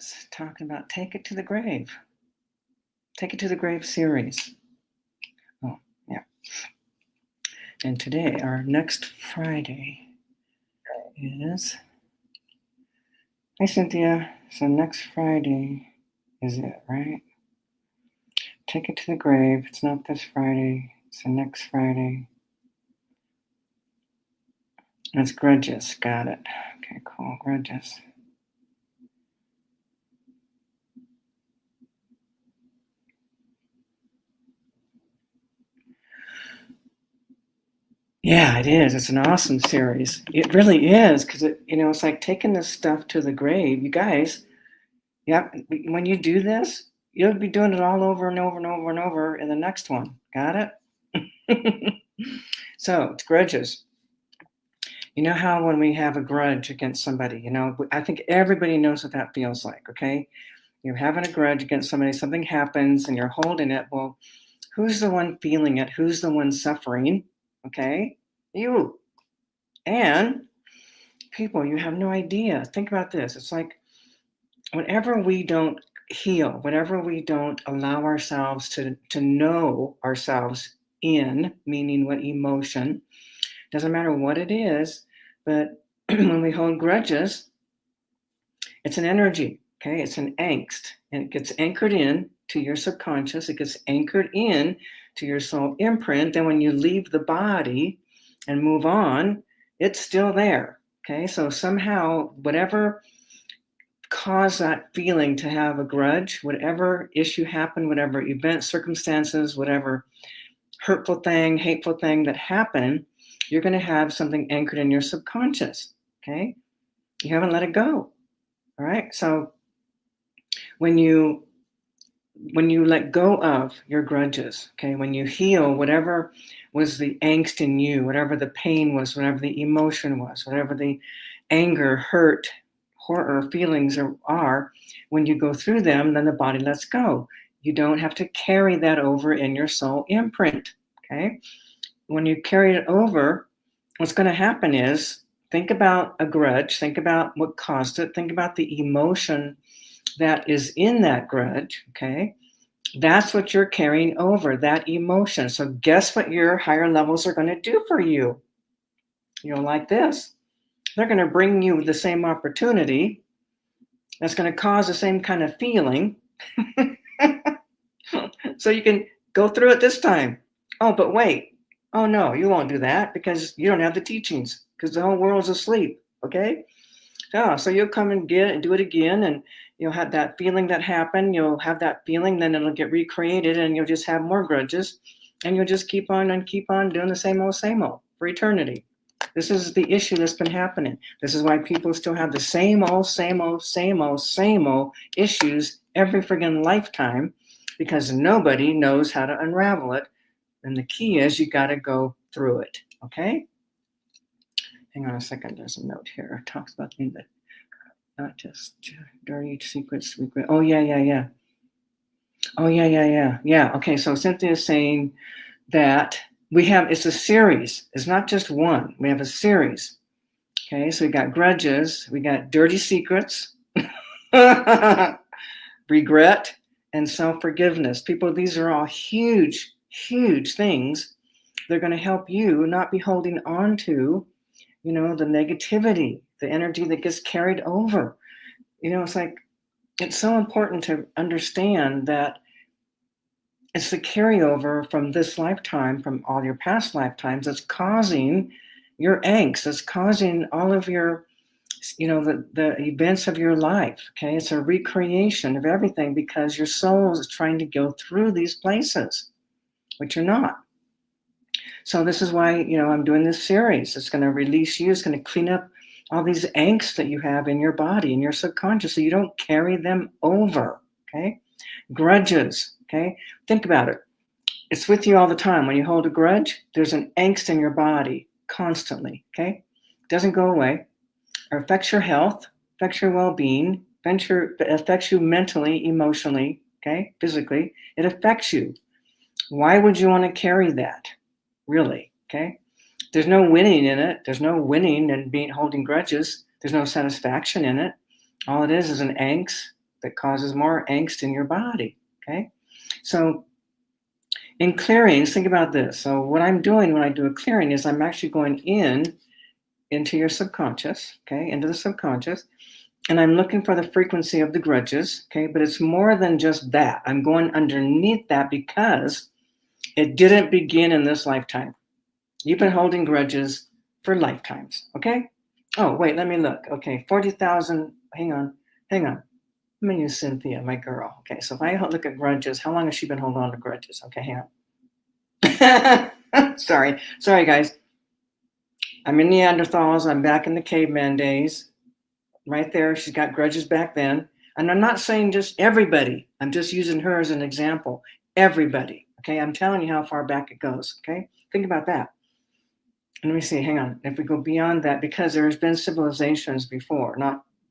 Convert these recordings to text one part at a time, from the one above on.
is talking about Take It to the Grave. Take It to the Grave series. Oh, yeah. And today, our next Friday is... Hi, Cynthia. So next Friday is it, right? Take It to the Grave. It's not this Friday. It's the next Friday. It's Grudges. Got it. Okay, cool. Grudges. Yeah, it is. It's an awesome series. It really is, because it's like taking this stuff to the grave. You guys, when you do this, you'll be doing it all over and over and over and over in the next one. Got it? So it's grudges. You know how when we have a grudge against somebody, I think everybody knows what that feels like, okay? You're having a grudge against somebody, something happens and you're holding it. Well, who's the one feeling it? Who's the one suffering? Okay? You. And people, you have no idea. Think about this. It's like whenever we don't heal, whenever we don't allow ourselves to know ourselves in, meaning what emotion, doesn't matter what it is, but when we hold grudges, it's an energy, okay? It's an angst, and it gets anchored in to your subconscious. It gets anchored in to your soul imprint. Then when you leave the body and move on, it's still there, okay? So somehow, whatever caused that feeling to have a grudge, whatever issue happened, whatever event, circumstances, whatever hurtful thing, hateful thing that happened, you're going to have something anchored in your subconscious, okay? You haven't let it go, all right? So when you let go of your grudges, okay, when you heal whatever was the angst in you, whatever the pain was, whatever the emotion was, whatever the anger, hurt, horror feelings are, when you go through them, then the body lets go. You don't have to carry that over in your soul imprint, okay? When you carry it over, what's going to happen is, think about a grudge, think about what caused it, think about the emotion that is in that grudge, okay? That's what you're carrying over, that emotion. So guess what your higher levels are going to do for you? You'll like this. They're going to bring you the same opportunity that's going to cause the same kind of feeling. So you can go through it this time. Oh, but wait. Oh, no, you won't do that because you don't have the teachings, because the whole world's asleep, okay? So you'll come and get and do it again, and you'll have that feeling that happened. You'll have that feeling, then it'll get recreated, and you'll just have more grudges, and you'll just keep on doing the same old for eternity. This is the issue that's been happening. This is why people still have the same old issues every friggin' lifetime, because nobody knows how to unravel it. And the key is you got to go through it, okay? Hang on a second. There's a note here. It talks about things that not just dirty secrets. Oh, yeah. Oh, yeah. Yeah, okay, so Cynthia is saying that it's a series. It's not just one. We have a series. Okay, so we got grudges. We got dirty secrets, regret, and self-forgiveness. People, these are all huge things. They're going to help you not be holding on to the negativity, the energy that gets carried over. It's like, it's so important to understand that it's the carryover from this lifetime, from all your past lifetimes, that's causing your angst, that's causing all of your, the events of your life, okay? It's a recreation of everything because your soul is trying to go through these places, but you're not. So this is why, I'm doing this series. It's going to release you. It's going to clean up all these angst that you have in your body, in your subconscious, so you don't carry them over, okay? Grudges, okay? Think about it. It's with you all the time. When you hold a grudge, there's an angst in your body constantly, okay? It doesn't go away. It affects your health, affects your well-being, affects you mentally, emotionally, okay? Physically. It affects you. Why would you want to carry that? Really, okay? There's no winning in it. There's no winning in holding grudges. There's no satisfaction in it. All it is an angst, that causes more angst in your body. Okay, so in clearings, think about this. So what I'm doing when I do a clearing is I'm actually going into your subconscious, okay, into the subconscious, and I'm looking for the frequency of the grudges, okay, but it's more than just that. I'm going underneath that because it didn't begin in this lifetime. You've been holding grudges for lifetimes, okay? Oh, wait, let me look. Okay, 40,000, hang on. I'm going to use Cynthia, my girl. Okay, so if I look at grudges, how long has she been holding on to grudges? Okay, hang on. Sorry, guys. I'm in Neanderthals. I'm back in the caveman days. Right there, she's got grudges back then. And I'm not saying just everybody. I'm just using her as an example. Everybody, okay? I'm telling you how far back it goes, okay? Think about that. Let me see, hang on. If we go beyond that, because there's been civilizations before,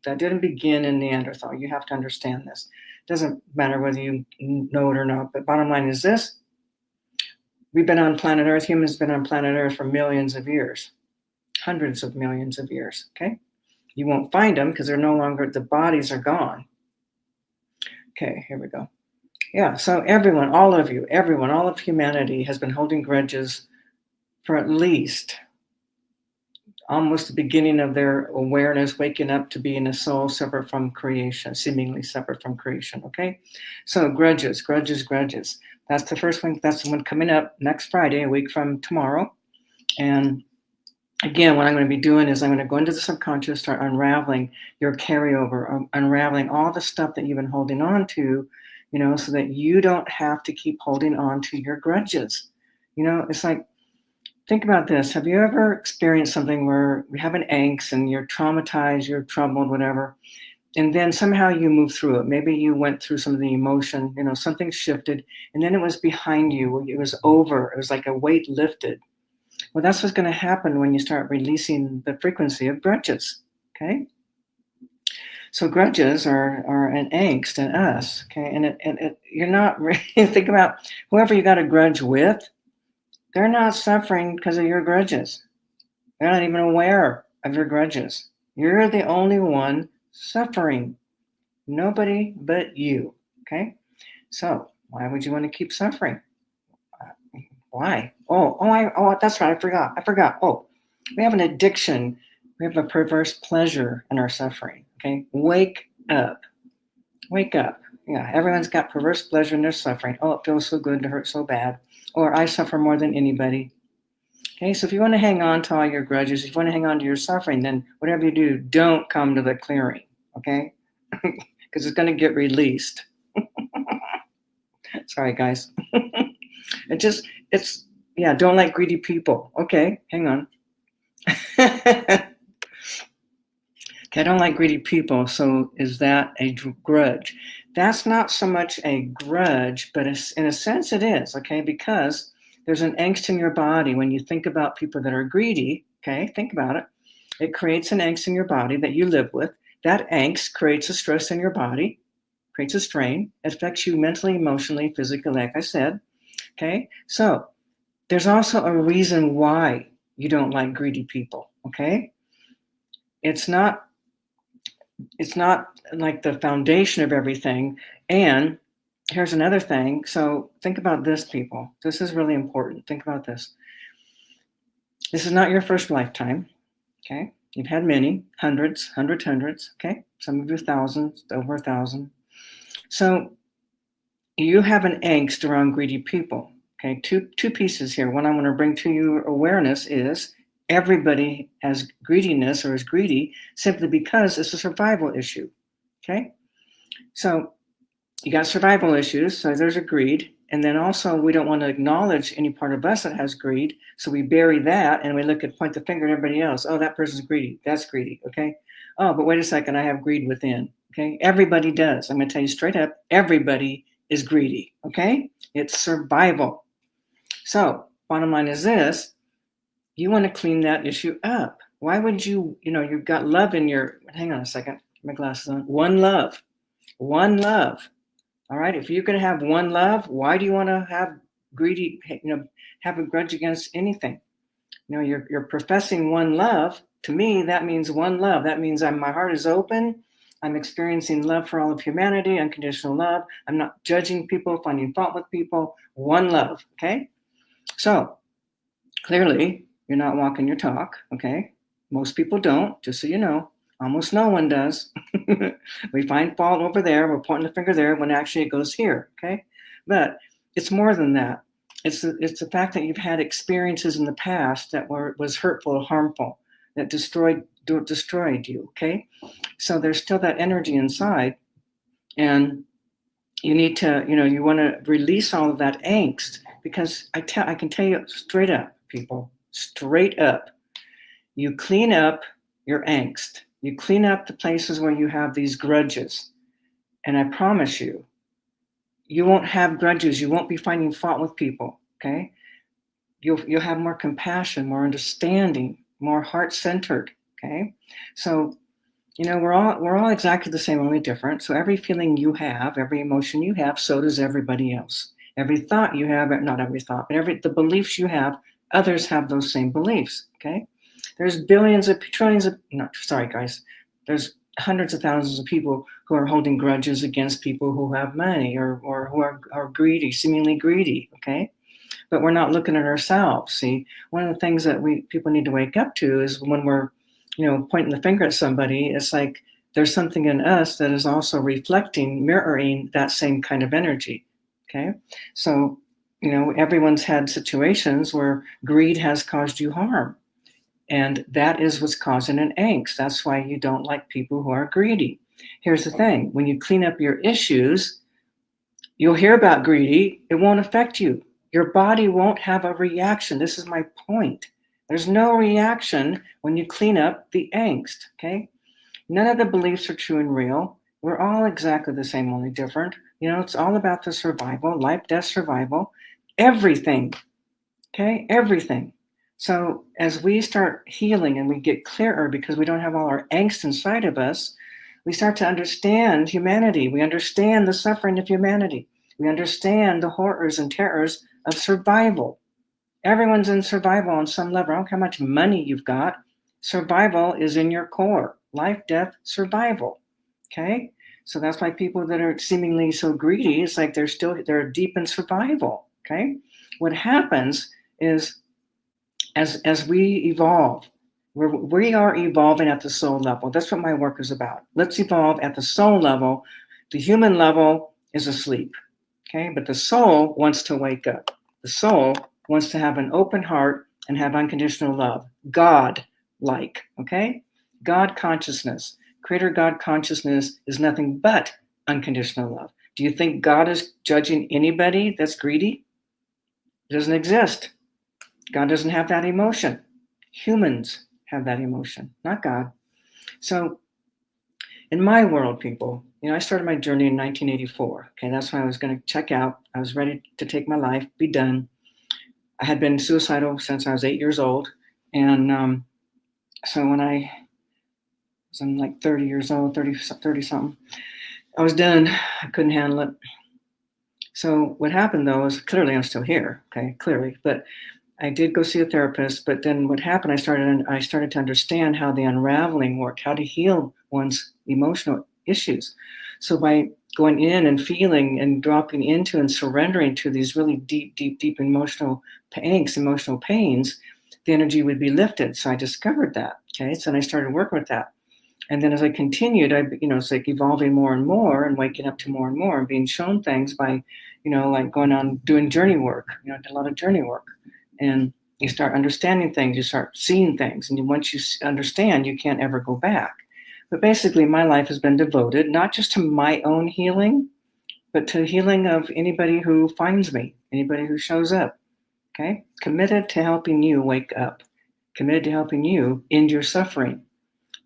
that didn't begin in Neanderthal. You have to understand this. It doesn't matter whether you know it or not, but bottom line is this. We've been on planet Earth, humans have been on planet Earth for millions of years, hundreds of millions of years, okay? You won't find them because they're no longer, the bodies are gone. Okay, here we go. Yeah, so everyone, all of you, everyone, all of humanity has been holding grudges for at least almost the beginning of their awareness, waking up to being a soul separate from creation, seemingly separate from creation, okay? So grudges. That's the first one. That's the one coming up next Friday, a week from tomorrow. And again, what I'm going to be doing is I'm going to go into the subconscious, start unraveling your carryover, unraveling all the stuff that you've been holding on to, so that you don't have to keep holding on to your grudges. It's like, think about this. Have you ever experienced something where you have an angst and you're traumatized, you're troubled, whatever, and then somehow you move through it? Maybe you went through some of the emotion, something shifted, and then it was behind you. It was over. It was like a weight lifted. Well, that's what's going to happen when you start releasing the frequency of grudges, okay? So grudges are an angst in us, okay? And you're not really, think about whoever you got a grudge with, they're not suffering because of your grudges. They're not even aware of your grudges. You're the only one suffering. Nobody but you, okay? So why would you want to keep suffering? Why? Oh, that's right. I forgot. Oh, we have an addiction. We have a perverse pleasure in our suffering, okay? Wake up. Yeah, everyone's got perverse pleasure in their suffering. Oh, it feels so good to hurt so bad. Or I suffer more than anybody. Okay, so if you want to hang on to all your grudges, if you want to hang on to your suffering, then whatever you do, don't come to the clearing, okay? Because it's going to get released. Sorry, guys. Don't like greedy people. Okay, hang on. Okay, I don't like greedy people, so is that a grudge? That's not so much a grudge, but in a sense it is, okay? Because there's an angst in your body when you think about people that are greedy, okay? Think about it. It creates an angst in your body that you live with. That angst creates a stress in your body, creates a strain. It affects you mentally, emotionally, physically, like I said, okay? So there's also a reason why you don't like greedy people, okay? It's not like the foundation of everything. And here's another thing. So think about this, people. This is really important. Think about this. This is not your first lifetime, okay? You've had many, hundreds, okay? Some of you thousands, over 1,000. So you have an angst around greedy people, okay? Two pieces here. One I want to bring to your awareness is everybody has greediness or is greedy simply because it's a survival issue, okay? So you got survival issues, so there's a greed. And then also we don't want to acknowledge any part of us that has greed, so we bury that and we point the finger at everybody else. Oh, that person's greedy. That's greedy, okay? Oh, but wait a second, I have greed within, okay? Everybody does. I'm going to tell you straight up, everybody is greedy, okay? It's survival. So bottom line is this. You want to clean that issue up. Why would you've got love in hang on a second, my glasses on. One love. All right. If you can have one love, why do you want to have greedy, have a grudge against anything? You're professing one love. To me, that means one love. That means my heart is open I'm experiencing love for all of humanity, unconditional love. I'm not judging people, finding fault with people. One love, okay? So clearly, you're not walking your talk, okay? Most people don't, just so you know. Almost no one does. We find fault over there, we're pointing the finger there when actually it goes here, okay? But it's more than that. It's the fact that you've had experiences in the past that was hurtful or harmful, that destroyed you, okay? So there's still that energy inside, and you need to, you want to release all of that angst, because I can tell you straight up, people, straight up, you clean up your angst. You clean up the places where you have these grudges. And I promise you, you won't have grudges. You won't be finding fault with people, okay? You'll have more compassion, more understanding, more heart-centered, okay? So, we're all exactly the same, only different. So every feeling you have, every emotion you have, so does everybody else. Every thought you have, not every thought, but the beliefs you have, others have those same beliefs, okay? There's billions of trillions of, no, sorry guys, there's hundreds of thousands of people who are holding grudges against people who have money or who are greedy, seemingly greedy, okay? But we're not looking at ourselves. See, one of the things that people need to wake up to is when we're, pointing the finger at somebody, it's like there's something in us that is also reflecting, mirroring that same kind of energy, okay? So, everyone's had situations where greed has caused you harm. And that is what's causing an angst. That's why you don't like people who are greedy. Here's the thing. When you clean up your issues, you'll hear about greedy. It won't affect you. Your body won't have a reaction. This is my point. There's no reaction when you clean up the angst, okay? None of the beliefs are true and real. We're all exactly the same, only different. It's all about the survival, life, death, survival. Everything, okay? Everything. So as we start healing and we get clearer because we don't have all our angst inside of us, we start to understand humanity. We understand the suffering of humanity. We understand the horrors and terrors of survival. Everyone's in survival on some level. I don't care how much money you've got. Survival is in your core. Life, death, survival. Okay? So that's why people that are seemingly so greedy, it's like they're deep in survival. Okay? What happens is as we evolve, we are evolving at the soul level. That's what my work is about. Let's evolve at the soul level. The human level is asleep, okay? But the soul wants to wake up. The soul wants to have an open heart and have unconditional love. God-like, okay? God consciousness. Creator God consciousness is nothing but unconditional love. Do you think God is judging anybody that's greedy? It doesn't exist. God doesn't have that emotion. Humans have that emotion, not God. So in my world, people, I started my journey in 1984. Okay, that's when I was going to check out. I was ready to take my life, be done. I had been suicidal since I was 8 years old. And so when I was like 30 years old, 30 something, I was done. I couldn't handle it. So what happened though is clearly I'm still here. Okay, clearly, but I did go see a therapist, but then what happened, I started to understand how the unraveling worked, how to heal one's emotional issues. So by going in and feeling and dropping into and surrendering to these really deep, deep, deep emotional angst, emotional pains, the energy would be lifted. So I discovered that. Okay, so then I started working with that. And then as I continued, it's like evolving more and more and waking up to more and more and being shown things by, like going on doing journey work. I did a lot of journey work. And you start understanding things, you start seeing things. And once you understand, you can't ever go back. But basically, my life has been devoted not just to my own healing, but to healing of anybody who finds me, anybody who shows up. Okay? Committed to helping you wake up. Committed to helping you end your suffering.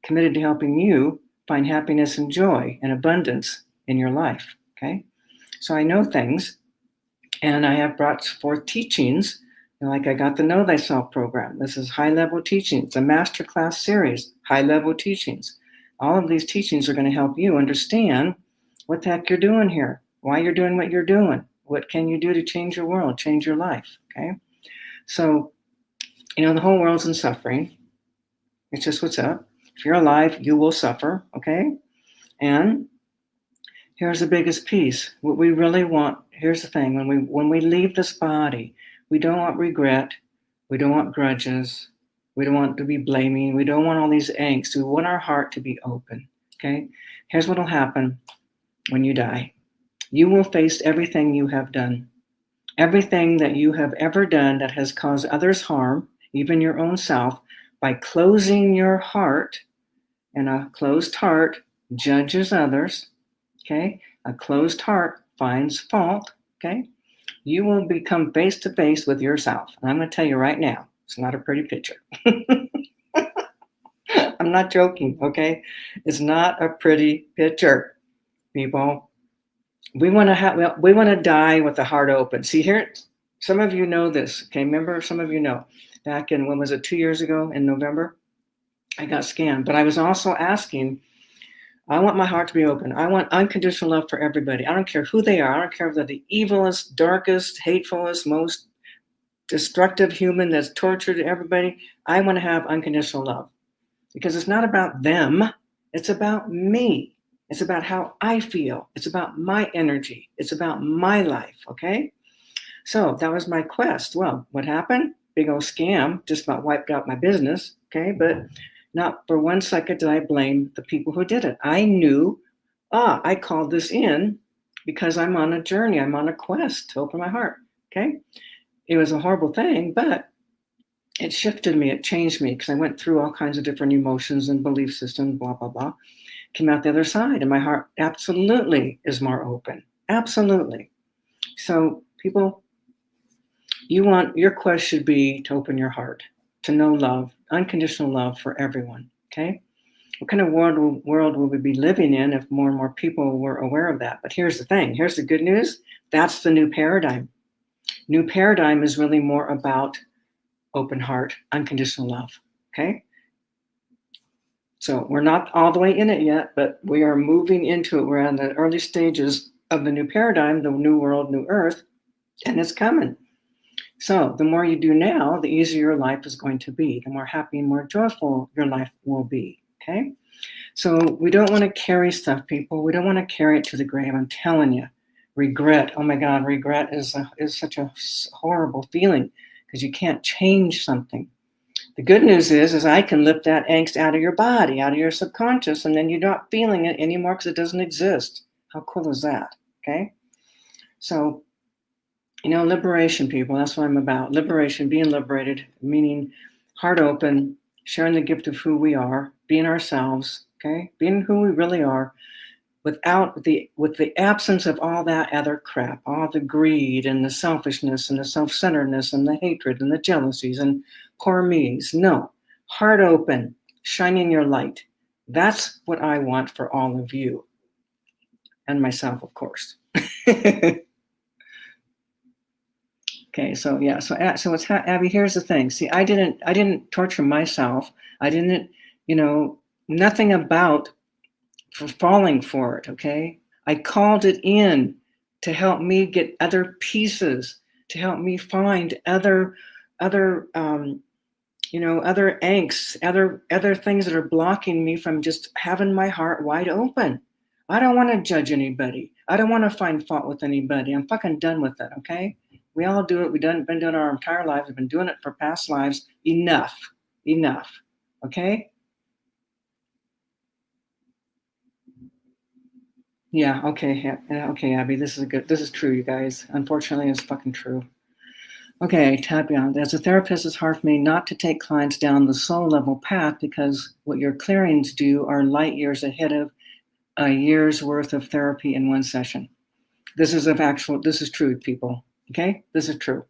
Committed to helping you find happiness and joy and abundance in your life. Okay? So I know things, and I have brought forth teachings. Like I got the Know Thyself program. This is high-level teachings, a masterclass series, high-level teachings. All of these teachings are going to help you understand what the heck you're doing here, why you're doing what you're doing, what can you do to change your world, change your life, okay? So, the whole world's in suffering. It's just what's up. If you're alive, you will suffer, okay? And here's the biggest piece. What we really want, here's the thing, when we leave this body, we don't want regret, we don't want grudges, we don't want to be blaming, we don't want all these angst. We want our heart to be open. Okay? Here's what'll happen when you die. You will face everything you have done. Everything that you have ever done that has caused others harm, even your own self, by closing your heart, and a closed heart judges others. Okay, a closed heart finds fault. Okay, you will become face to face with yourself. And I'm going to tell you right now, it's not a pretty picture. I'm not joking. Okay, it's not a pretty picture, people. We want to die with the heart open. See here, some of you know this. Okay, remember, some of you know. Back in, when was it, 2 years ago in November, I got scammed. But I was also asking, I want my heart to be open. I want unconditional love for everybody. I don't care who they are. I don't care if they're the evilest, darkest, hatefulest, most destructive human that's tortured everybody. I want to have unconditional love. Because it's not about them. It's about me. It's about how I feel. It's about my energy. It's about my life, okay? So that was my quest. Well, what happened? Big old scam, just about wiped out my business, okay? But not for 1 second did I blame the people who did it. I knew, I called this in because I'm on a journey. I'm on a quest to open my heart, okay? It was a horrible thing, but it shifted me. It changed me because I went through all kinds of different emotions and belief systems, blah, blah, blah. Came out the other side, and my heart absolutely is more open. Absolutely. So people, your quest should be to open your heart, to know love, unconditional love for everyone, okay? What kind of world will we be living in if more and more people were aware of that? But here's the thing. Here's the good news. That's the new paradigm. New paradigm is really more about open heart, unconditional love, okay? So we're not all the way in it yet, but we are moving into it. We're in the early stages of the new paradigm, the new world, new earth, and it's coming. So the more you do now, the easier your life is going to be. The more happy and more joyful your life will be, okay? So we don't want to carry stuff, people. We don't want to carry it to the grave. I'm telling you. Regret, oh my God, regret is such a horrible feeling because you can't change something. The good news is I can lift that angst out of your body, out of your subconscious, and then you're not feeling it anymore because it doesn't exist. How cool is that? Okay? So, liberation, people, that's what I'm about. Liberation, being liberated, meaning heart open, sharing the gift of who we are, being ourselves, okay? Being who we really are, with the absence of all that other crap, all the greed and the selfishness and the self-centeredness and the hatred and the jealousies and poor me's. No, heart open, shining your light. That's what I want for all of you, and myself, of course. Okay, so yeah, so what's Abby? Here's the thing. See, I didn't torture myself. I didn't, nothing about for falling for it, okay? I called it in to help me get other pieces, to help me find other angst, other things that are blocking me from just having my heart wide open. I don't want to judge anybody. I don't want to find fault with anybody. I'm fucking done with it, okay? We all do it. We've been doing it our entire lives. We've been doing it for past lives. Enough, okay? Yeah, okay, Abby, this is true, you guys. Unfortunately, it's fucking true. Okay, Tabian, as a therapist, it's hard for me not to take clients down the soul level path because what your clearings do are light years ahead of a year's worth of therapy in one session. This is true, people, okay? This is true.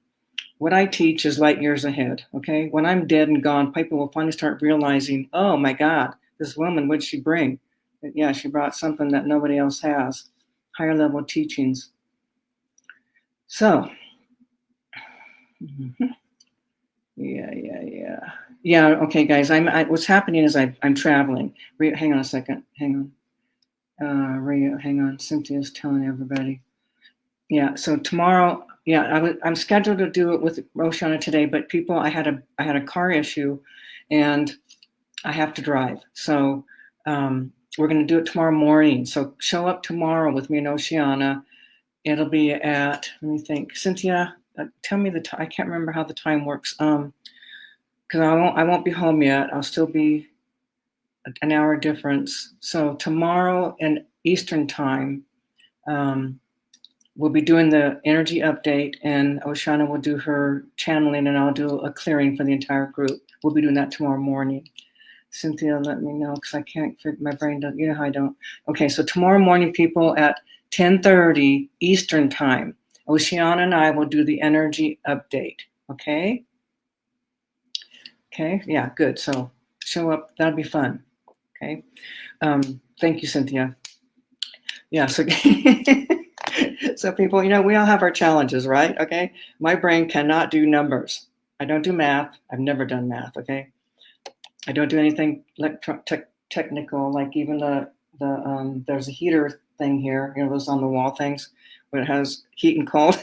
What I teach is light years ahead, okay? When I'm dead and gone, people will finally start realizing, oh my God, this woman, what'd she bring? Yeah, she brought something that nobody else has, higher level teachings. So, yeah. Okay, guys. What's happening is I'm traveling. Hang on a second. Hang on. Cynthia's telling everybody. Yeah. So tomorrow, I'm scheduled to do it with Roshana today, but people, I had a car issue, and I have to drive. So. We're going to do it tomorrow morning. So show up tomorrow with me and Oceana. It'll be at, let me think, Cynthia, tell me the time. I can't remember how the time works. Because I won't be home yet. I'll still be an hour difference. So tomorrow in Eastern time, we'll be doing the energy update, and Oceana will do her channeling, and I'll do a clearing for the entire group. We'll be doing that tomorrow morning. Cynthia, let me know, because I can't figure, my brain doesn't, you know how I don't. Okay, so tomorrow morning, people, at 10:30 Eastern time, Oceana and I will do the energy update, okay? Okay, yeah, good. So show up, that'll be fun, okay? Thank you, Cynthia. Yeah, so, so people, you know, we all have our challenges, right? Okay, my brain cannot do numbers. I don't do math. I've never done math, okay? I don't do anything technical, like even there's a heater thing here, you know, those on the wall things, where it has heat and cold.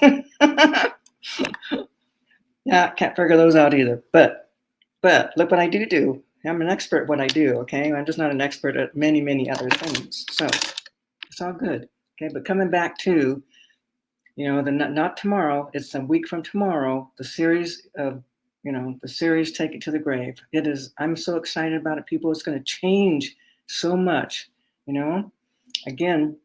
Yeah, can't figure those out either. But look what I do. I'm an expert at what I do, okay? I'm just not an expert at many, many other things. So it's all good, okay? But coming back to, you know, not tomorrow, it's a week from tomorrow, the series of, you know, the series Take It to the Grave. It is, I'm so excited about it, people. It's going to change so much, you know. Again,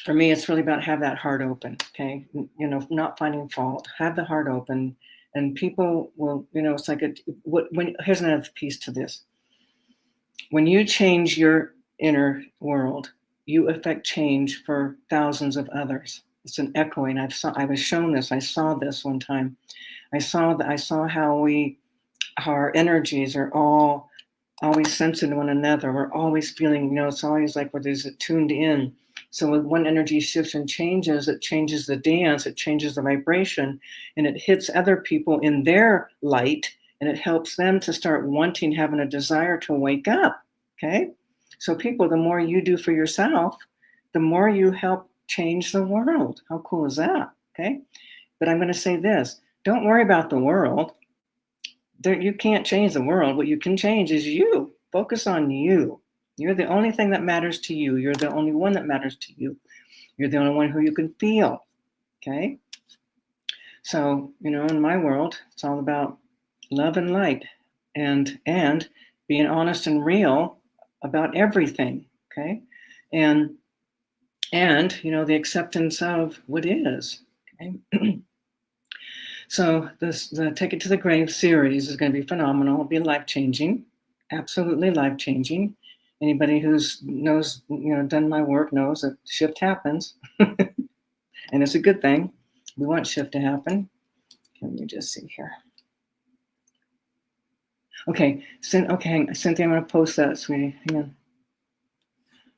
for me, it's really about have that heart open, okay? You know, not finding fault, have the heart open, and people will, you know, it's like here's another piece to this. When you change your inner world, you affect change for thousands of others. It's an echoing. I was shown this. I saw this one time. I saw how our energies are all always sensing to one another. We're always feeling, you know, it's always like we're tuned in. So when one energy shifts and changes, it changes the dance, it changes the vibration, and it hits other people in their light, and it helps them to start wanting, having a desire to wake up, okay? So people, the more you do for yourself, the more you help change the world. How cool is that, okay? But I'm going to say this, don't worry about the world. You can't change the world. What you can change is you. Focus on you. You're the only thing that matters to you. You're the only one that matters to you. You're the only one who you can feel, okay? So, you know, in my world, it's all about love and light and being honest and real about everything, okay? And you know, the acceptance of what is, okay? So the Take It to the Grave series is going to be phenomenal. It'll be life-changing, absolutely life-changing. Anybody who's knows, you know, done my work knows that shift happens, and it's a good thing. We want shift to happen. Let me just see here. Okay, Cynthia, I'm going to post that, sweetie. Hang on.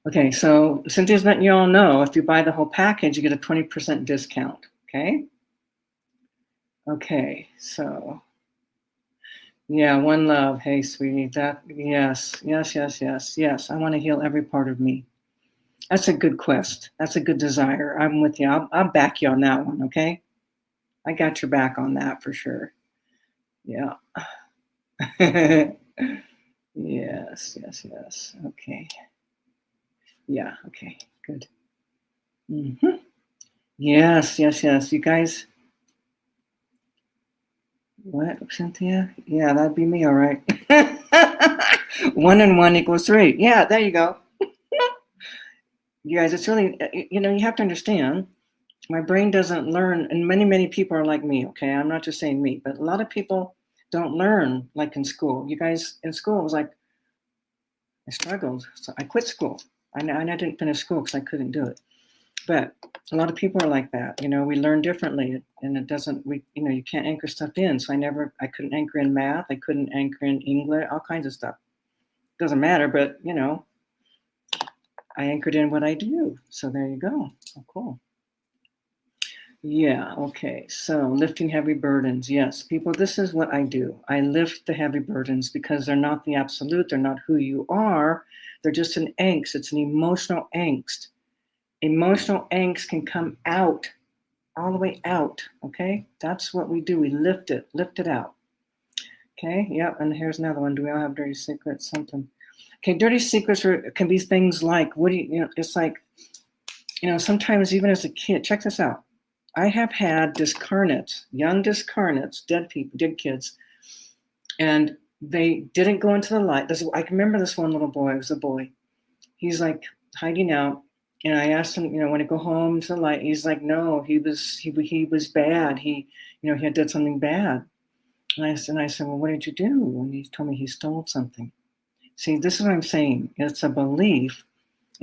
Okay, so Cynthia's letting you all know, if you buy the whole package, you get a 20% discount, okay? Okay, so, yeah, one love. Hey, sweetie, yes. I want to heal every part of me. That's a good quest. That's a good desire. I'm with you. I'll back you on that one, okay? I got your back on that for sure. Yeah. Yes. Okay. Yeah, okay, good. Mm-hmm. Yes. You guys, what, Cynthia? Yeah, that'd be me, all right. 1 and 1 equals 3. Yeah, there you go. You guys, it's really, you know, you have to understand, my brain doesn't learn, and many people are like me, okay? I'm not just saying me, but a lot of people don't learn like in school. You guys, in school, it was like, I struggled, so I quit school. I didn't finish school because I couldn't do it. But a lot of people are like that. You know, we learn differently, and it doesn't, you know, you can't anchor stuff in. So I couldn't anchor in math. I couldn't anchor in English, all kinds of stuff. Doesn't matter, but, you know, I anchored in what I do. So there you go. Oh, cool. Yeah, okay. So lifting heavy burdens. Yes, people, this is what I do. I lift the heavy burdens because they're not the absolute. They're not who you are. They're just an angst. It's an emotional angst. Emotional angst can come out, all the way out, okay? That's what we do. We lift it out. Okay, yep, and here's another one. Do we all have dirty secrets? Something. Okay, dirty secrets can be things like, it's like, sometimes even as a kid, check this out. I have had discarnates, young discarnates, dead people, dead kids, and they didn't go into the light. I can remember this one little boy. It was a boy. He's like hiding out, and I asked him, when to go home to the light. He's like, no, he was bad. He had done something bad. And I said, well, what did you do? And he told me he stole something. See, this is what I'm saying. It's a belief,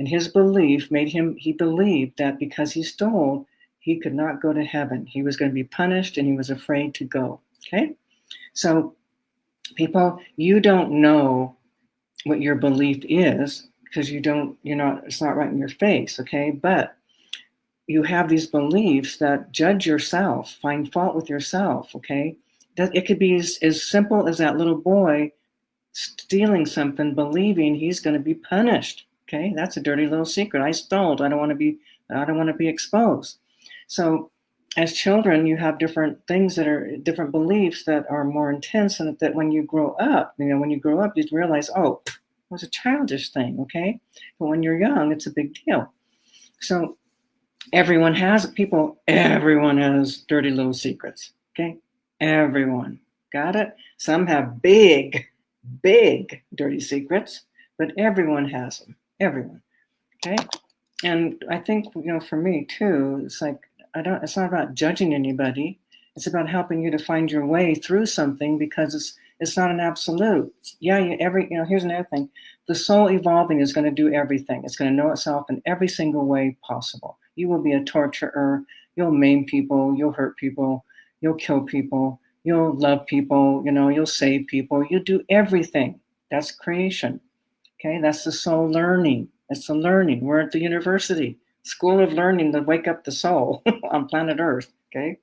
and his belief he believed that because he stole, he could not go to heaven. He was going to be punished, and he was afraid to go. Okay? So, people, you don't know what your belief is because it's not right in your face, okay? But you have these beliefs that judge yourself, find fault with yourself, okay? That it could be as simple as that little boy stealing something, believing he's going to be punished. Okay, that's a dirty little secret. I stole. I don't want to be exposed. So, as children, you have different things different beliefs that are more intense, and that when you grow up, you realize, oh, it was a childish thing. Okay, but when you're young, it's a big deal. So, everyone has dirty little secrets. Okay, everyone got it. Some have big dirty secrets, but everyone has them. Everyone. Okay. And I think, for me too, it's like, it's not about judging anybody. It's about helping you to find your way through something, because it's not an absolute. Yeah. Here's another thing. The soul evolving is going to do everything. It's going to know itself in every single way possible. You will be a torturer. You'll maim people. You'll hurt people. You'll kill people. You'll love people, you'll save people. You do everything. That's creation. Okay, that's the soul learning. That's the learning. We're at the university, school of learning to wake up the soul on planet Earth. Okay,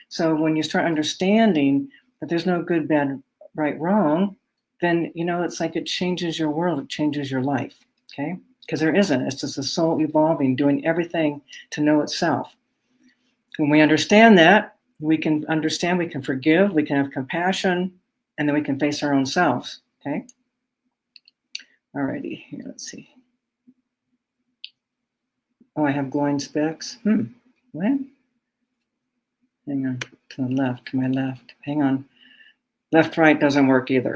so when you start understanding that there's no good, bad, right, wrong, then, it's like it changes your world. It changes your life. Okay, because there isn't. It's just the soul evolving, doing everything to know itself. When we understand that, we can forgive, we can have compassion, and then we can face our own selves. Okay. Alrighty, here, let's see. Oh, I have glowing specks. What? Hang on, to my left. Hang on. Left, right doesn't work either.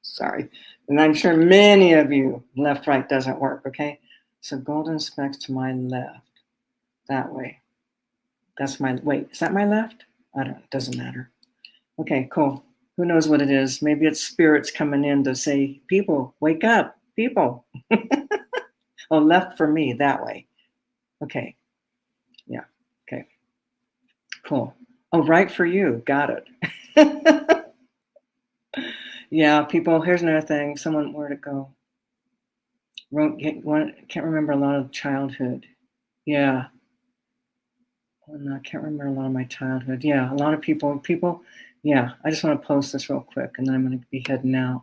Sorry. And I'm sure many of you, left, right doesn't work, okay? So golden specks to my left. That way. Is that my left? It doesn't matter. Okay, cool. Who knows what it is? Maybe it's spirits coming in to say, people, wake up, people. Oh, left for me, that way. Okay. Yeah, okay. Cool. Oh, right for you. Got it. Yeah, people, here's another thing. Someone, where to go? Can't remember a lot of childhood. Yeah. I can't remember a lot of my childhood. Yeah, a lot of people, yeah, I just want to post this real quick, and then I'm going to be heading out.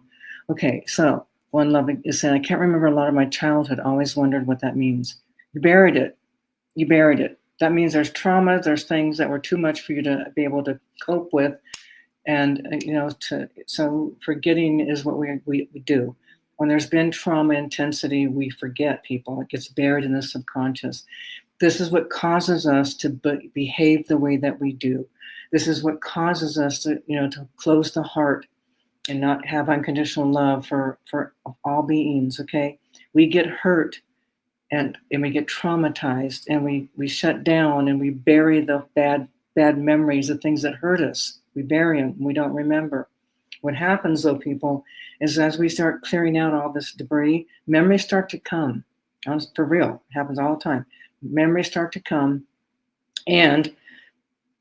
Okay, so one loving is saying, I can't remember a lot of my childhood. Always wondered what that means. You buried it. That means there's trauma. There's things that were too much for you to be able to cope with. And, so forgetting is what we do. When there's been trauma intensity, we forget, people. It gets buried in the subconscious. This is what causes us to behave the way that we do. This is what causes us to close the heart and not have unconditional love for all beings, okay? We get hurt and we get traumatized, and we shut down, and we bury the bad memories, the things that hurt us. We bury them. We don't remember. What happens, though, people, is as we start clearing out all this debris, memories start to come. For real. It happens all the time. Memories start to come, and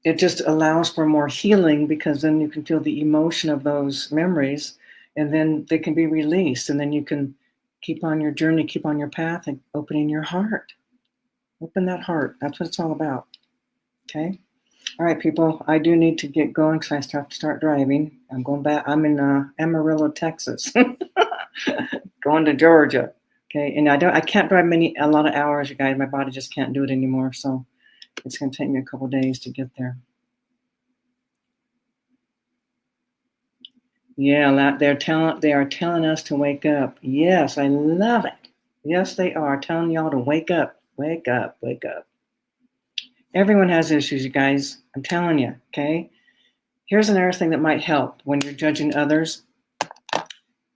it just allows for more healing, because then you can feel the emotion of those memories, and then they can be released, and then you can keep on your journey, keep on your path, and opening your heart. Open that heart. That's what it's all about. Okay? All right, people, I do need to get going because I have to start driving. I'm going back. I'm in Amarillo, Texas, going to Georgia. Okay, and I can't drive a lot of hours, you guys. My body just can't do it anymore, so it's going to take me a couple days to get there. Yeah, they are telling us to wake up. Yes, I love it. Yes, they are telling y'all to wake up, wake up, wake up. Everyone has issues, you guys. I'm telling you, okay? Here's another thing that might help when you're judging others.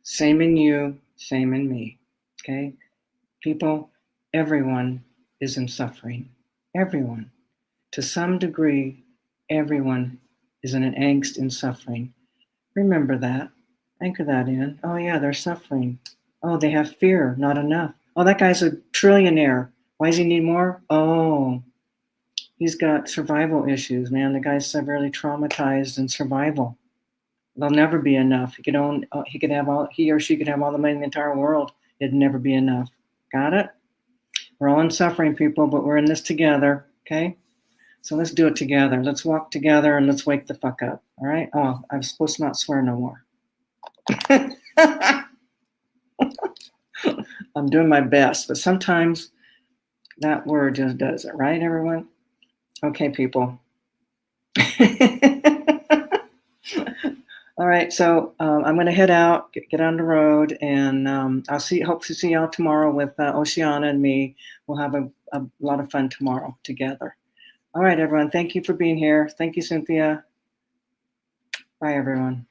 Same in you, same in me, okay? People, everyone is in suffering. Everyone. To some degree, everyone is in an angst and suffering. Remember that. Anchor that in. Oh, yeah, they're suffering. Oh, they have fear, not enough. Oh, that guy's a trillionaire. Why does he need more? Oh, he's got survival issues, man. The guy's severely traumatized in survival. There'll never be enough. He or she could have all the money in the entire world. It'd never be enough. Got it? We're all in suffering, people, but we're in this together, okay? So let's do it together. Let's walk together and let's wake the fuck up, all right? Oh, I'm supposed to not swear no more. I'm doing my best, but sometimes that word just does it, right, everyone? Okay, people. All right, so I'm going to head out, get on the road, and hope to see y'all tomorrow with Oceana and me. We'll have a lot of fun tomorrow together. All right, everyone. Thank you for being here. Thank you, Cynthia. Bye, everyone.